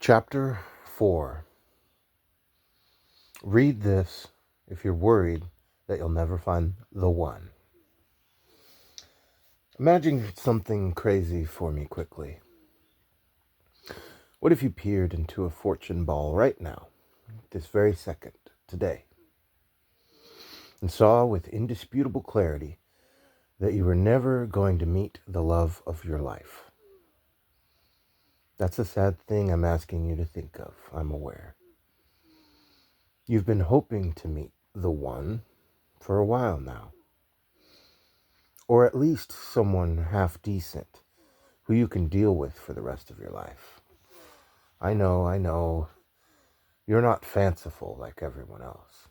Chapter 4. Read this if you're worried that you'll never find the one. Imagine something crazy for me quickly. What if you peered into a fortune ball right now, this very second, today, and saw with indisputable clarity that you were never going to meet the love of your life? That's a sad thing I'm asking you to think of, I'm aware. You've been hoping to meet the one for a while now. Or at least someone half decent who you can deal with for the rest of your life. I know, you're not fanciful like everyone else.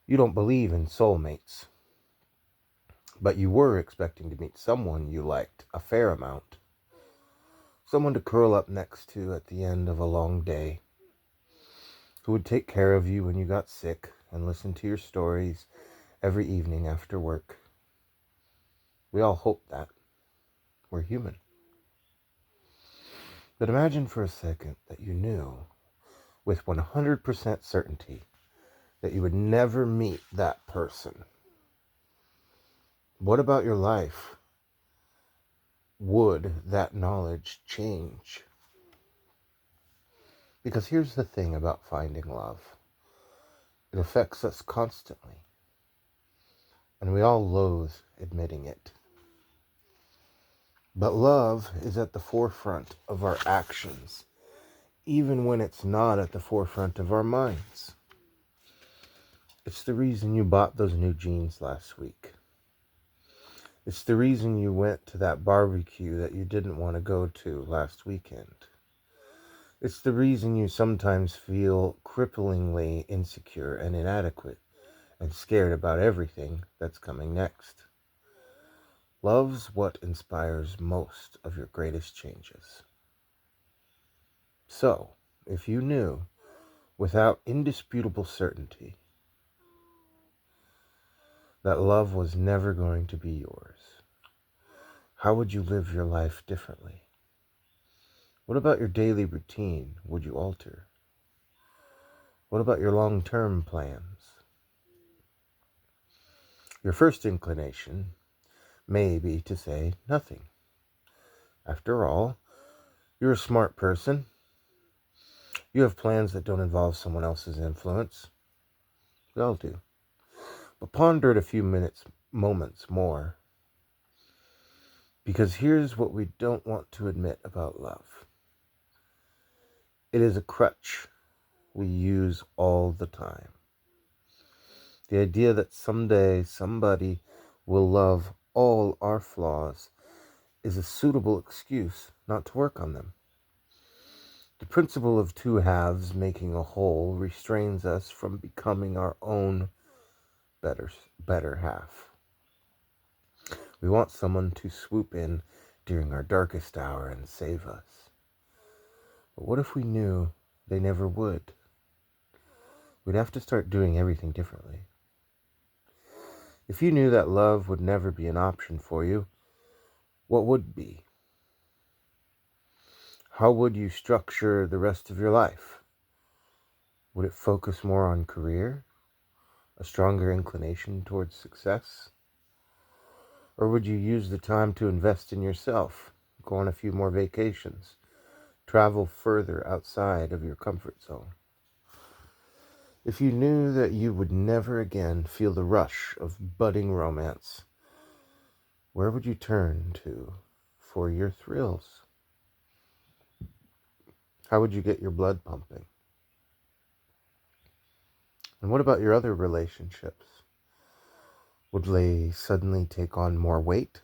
You don't believe in soulmates, but you were expecting to meet someone you liked a fair amount. Someone to curl up next to at the end of a long day, who would take care of you when you got sick and listen to your stories every evening after work. We all hope that. We're human. But imagine for a second that you knew with 100% certainty that you would never meet that person. What about your life would that knowledge change? Because here's the thing about finding love. It affects us constantly, and we all loathe admitting it. But love is at the forefront of our actions, even when it's not at the forefront of our minds. It's the reason you bought those new jeans last week. It's the reason you went to that barbecue that you didn't want to go to last weekend. It's the reason you sometimes feel cripplingly insecure and inadequate and scared about everything that's coming next. Love's what inspires most of your greatest changes. So, if you knew, without indisputable certainty, that love was never going to be yours, how would you live your life differently? What about your daily routine would you alter? What about your long-term plans? Your first inclination may be to say nothing. After all, you're a smart person. You have plans that don't involve someone else's influence. We all do. But ponder it a few moments more. Because here's what we don't want to admit about love. It is a crutch we use all the time. The idea that someday somebody will love all our flaws is a suitable excuse not to work on them. The principle of two halves making a whole restrains us from becoming our own better half. We want someone to swoop in during our darkest hour and save us. But what if we knew they never would? We'd have to start doing everything differently. If you knew that love would never be an option for you, what would be? How would you structure the rest of your life? Would it focus more on career, a stronger inclination towards success? Or would you use the time to invest in yourself, go on a few more vacations, travel further outside of your comfort zone? If you knew that you would never again feel the rush of budding romance, where would you turn to for your thrills? How would you get your blood pumping? And what about your other relationships? Would they suddenly take on more weight?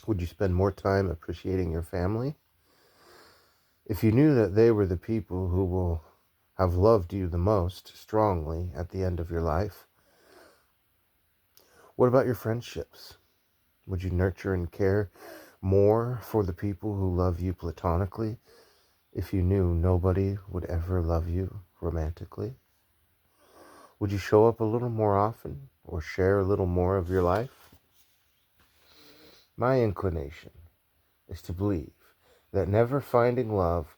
Would you spend more time appreciating your family? If you knew that they were the people who will have loved you the most strongly at the end of your life, what about your friendships? Would you nurture and care more for the people who love you platonically if you knew nobody would ever love you romantically? Would you show up a little more often or share a little more of your life? My inclination is to believe that never finding love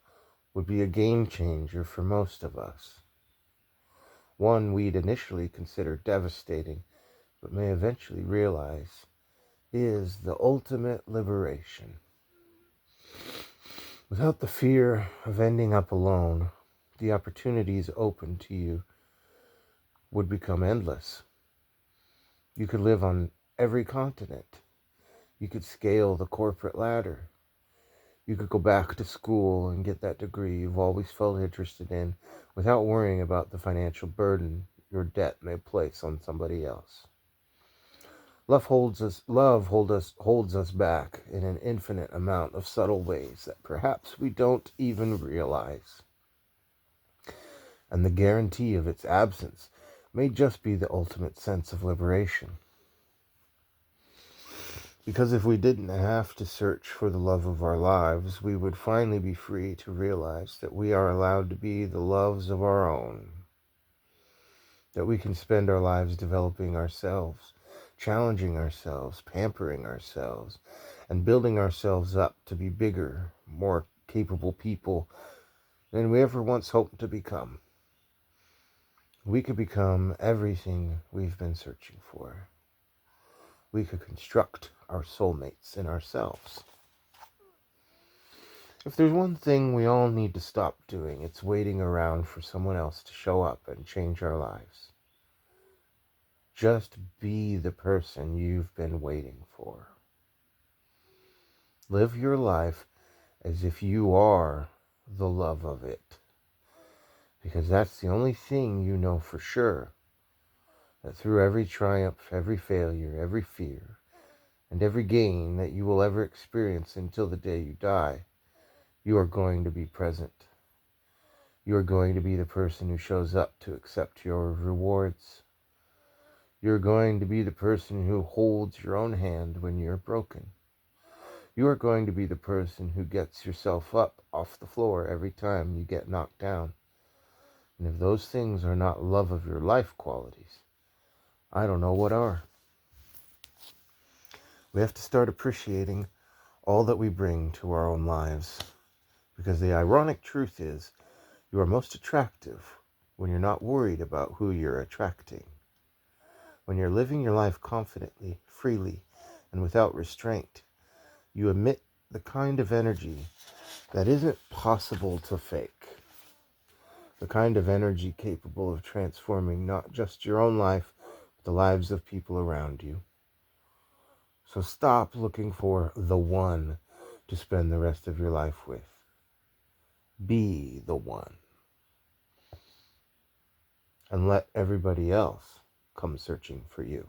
would be a game changer for most of us. One we'd initially consider devastating, but may eventually realize is the ultimate liberation. Without the fear of ending up alone, the opportunities open to you would become endless. You could live on every continent. You could scale the corporate ladder. You could go back to school and get that degree you've always felt interested in without worrying about the financial burden your debt may place on somebody else. Love holds us back in an infinite amount of subtle ways that perhaps we don't even realize. And the guarantee of its absence may just be the ultimate sense of liberation. Because if we didn't have to search for the love of our lives, we would finally be free to realize that we are allowed to be the loves of our own. That we can spend our lives developing ourselves, challenging ourselves, pampering ourselves, and building ourselves up to be bigger, more capable people than we ever once hoped to become. We could become everything we've been searching for. We could construct our soulmates in ourselves. If there's one thing we all need to stop doing, it's waiting around for someone else to show up and change our lives. Just be the person you've been waiting for. Live your life as if you are the love of it. Because that's the only thing you know for sure. That through every triumph, every failure, every fear, and every gain that you will ever experience until the day you die, you are going to be present. You are going to be the person who shows up to accept your rewards. You're going to be the person who holds your own hand when you're broken. You are going to be the person who gets yourself up off the floor every time you get knocked down. And if those things are not love of your life qualities, I don't know what are. We have to start appreciating all that we bring to our own lives. Because the ironic truth is, you are most attractive when you're not worried about who you're attracting. When you're living your life confidently, freely, and without restraint, you emit the kind of energy that isn't possible to fake. The kind of energy capable of transforming not just your own life, but the lives of people around you. So stop looking for the one to spend the rest of your life with. Be the one. And let everybody else come searching for you.